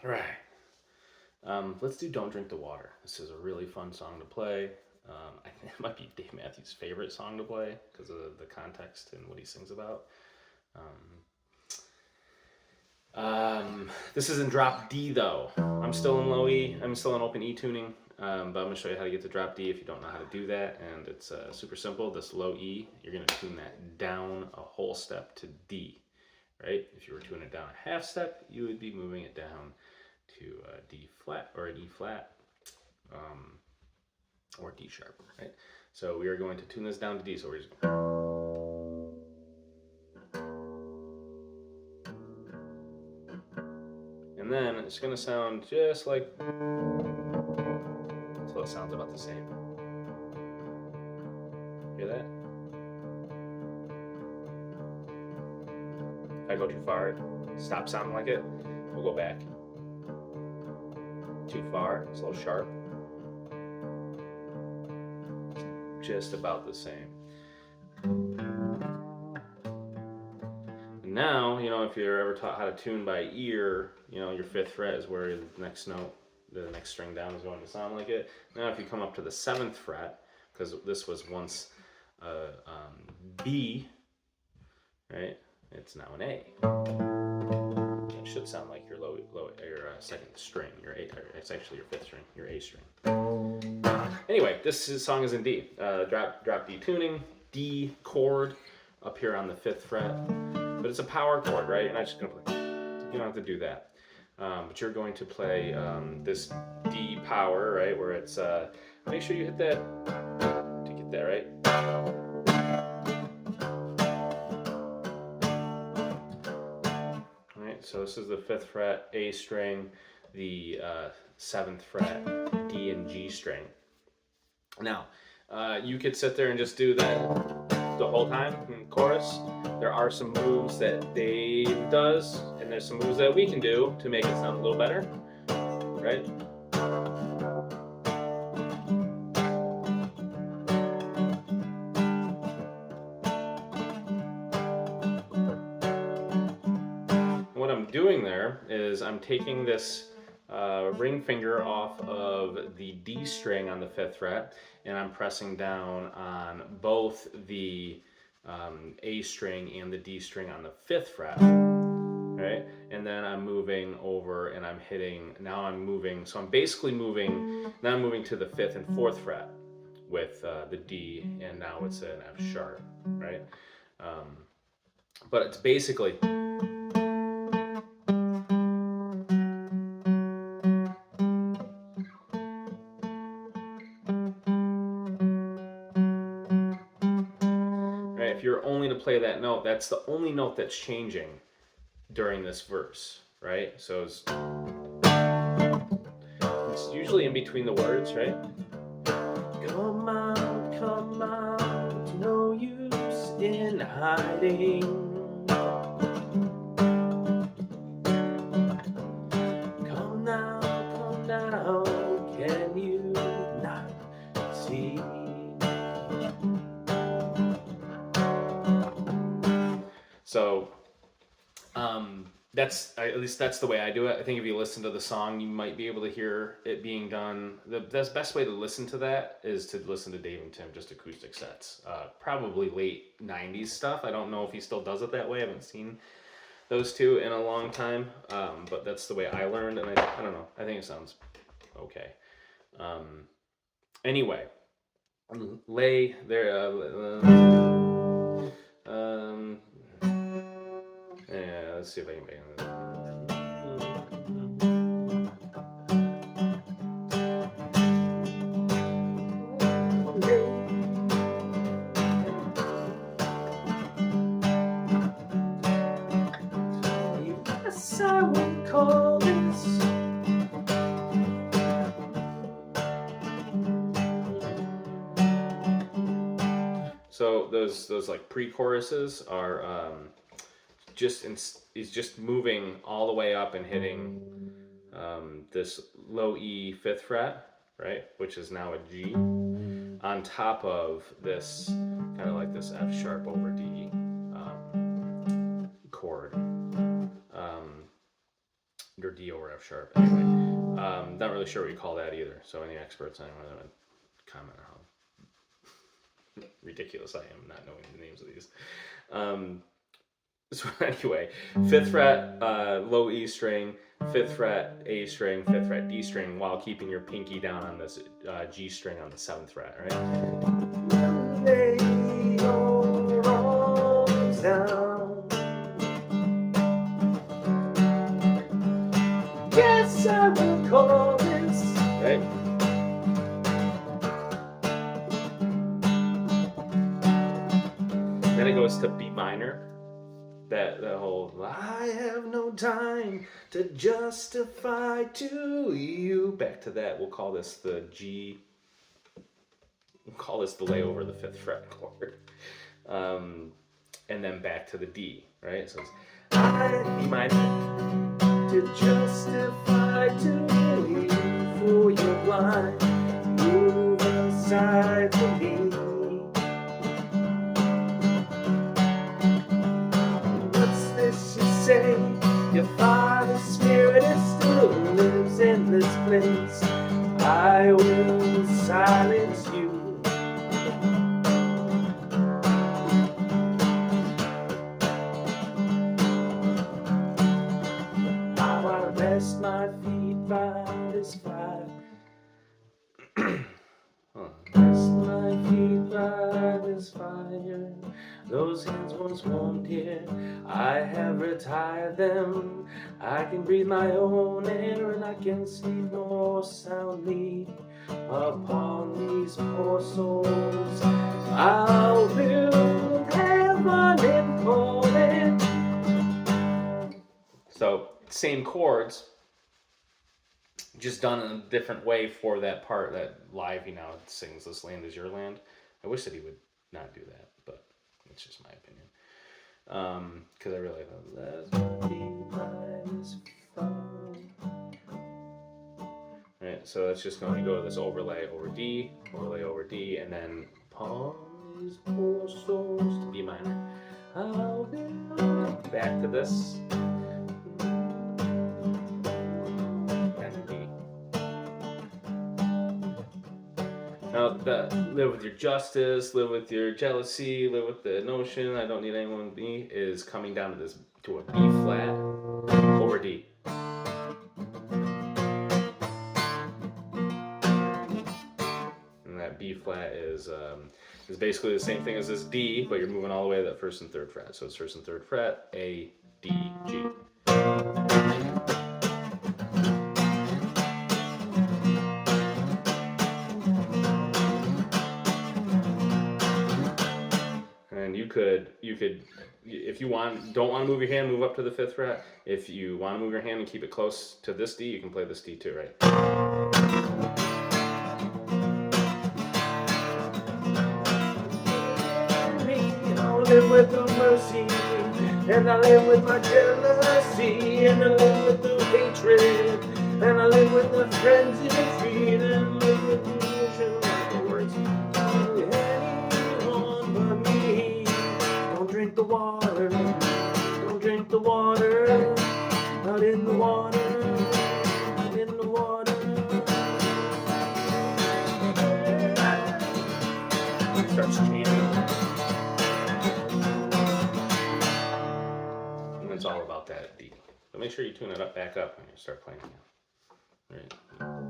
All right. Let's do "Don't Drink the Water." This is a really fun song to play. I think it might be Dave Matthews' favorite song to play because of the context and what he sings about. This is in drop D though. I'm still in low E. I'm still in open E tuning, but I'm going to show you how to get to drop D if you don't know how to do that. And it's super simple. This low E, you're going to tune that down a whole step to D, right? If you were tuning it down a half step, you would be moving it down to D flat or an E flat, or D sharp, right? So we are going to tune this down to D. So we're just and then it's going to sound just like, so it sounds about the same. Hear that? If I go too far, stop sounding like it, we'll go back. Too far, it's a little sharp. Just about the same. And now, if you're ever taught how to tune by ear, your fifth fret is where the next note, the next string down is going to sound like it. Now if you come up to the seventh fret, because this was once B, right? It's now an A. It should sound like your your second string. Your A. It's actually your fifth string. Your A string. Anyway, song is in D. Drop D tuning. D chord up here on the fifth fret, but it's a power chord, right? And I'm just gonna play. You don't have to do that, but you're going to play this D power, right? Where it's make sure you hit that to get that right. So this is the fifth fret, A string, the seventh fret, D and G string. Now, you could sit there and just do that the whole time in chorus. There are some moves that Dave does, and there's some moves that we can do to make it sound a little better, right? What I'm doing there is I'm taking this ring finger off of the D string on the fifth fret, and I'm pressing down on both the A string and the D string on the fifth fret, right? And then I'm moving over and I'm hitting, now I'm moving, so I'm basically moving, now I'm moving to the fifth and fourth fret with the D, and now it's an F sharp, right? But it's basically, if you're only to play that note, that's the only note that's changing during this verse, right? So it's usually in between the words, right? Come out, no use in hiding. Come now, can you not see? So, at least that's the way I do it. I think if you listen to the song, you might be able to hear it being done. The best way to listen to that is to listen to Dave and Tim, just acoustic sets. Probably late 90s stuff. I don't know if he still does it that way. I haven't seen those two in a long time, but that's the way I learned, and I don't know. I think it sounds okay. Anyway, lay there. Yeah, let's see if I can make it. Yes, I would call this. So those like pre-choruses are he's just moving all the way up and hitting this low E fifth fret, right, which is now a G, on top of this kind of like this F sharp over D chord. or D over F sharp. Anyway, not really sure what you call that either. So any experts, anyone that would comment on how ridiculous I am not knowing the names of these. So anyway, fifth fret, low E string, fifth fret A string, fifth fret D string, while keeping your pinky down on this G string on the seventh fret, right? Lay your arms down. Yes, I will call this. Right? Then it goes to B minor. That whole I have no time to justify to you. Back to that. We'll call this the G. We'll call this the lay over the fifth fret chord. And then back to the D, right? So it's I B minor to justify to you for your blind. Move aside from me. Say your Father's Spirit still lives in this place. I will silence you. How I rest my feet by this fire. Rest my feet by this fire. Those hands once warmed here, I have retired them. I can breathe my own air and I can sleep more soundly upon these poor souls. I'll build heaven and call it. So, same chords, just done in a different way for that part that live he now sings This Land Is Your Land. I wish that he would not do that, but it's just my opinion. Because I really love that. Alright, so it's just going to go this overlay over D, and then upon these poor souls to B minor. I'll be back to this. Now, live with your justice, live with your jealousy, live with the notion I don't need anyone to be is coming down to this to a B flat over D. And that B flat is basically the same thing as this D, but you're moving all the way to that first and third fret. So it's first and third fret, A, D, G. You could, if you don't want to move your hand, move up to the fifth fret. If you want to move your hand and keep it close to this D, you can play this D too, right? I live with the mercy, and I live with my jealousy, and I live with the hatred, and I live with the frenzy and fear, and I live with the emotion of the words. Drink the water, don't drink the water, not in the water, not in the water. It starts chanting. And it's all about that D. So make sure you tune it back up when you start playing again. All right.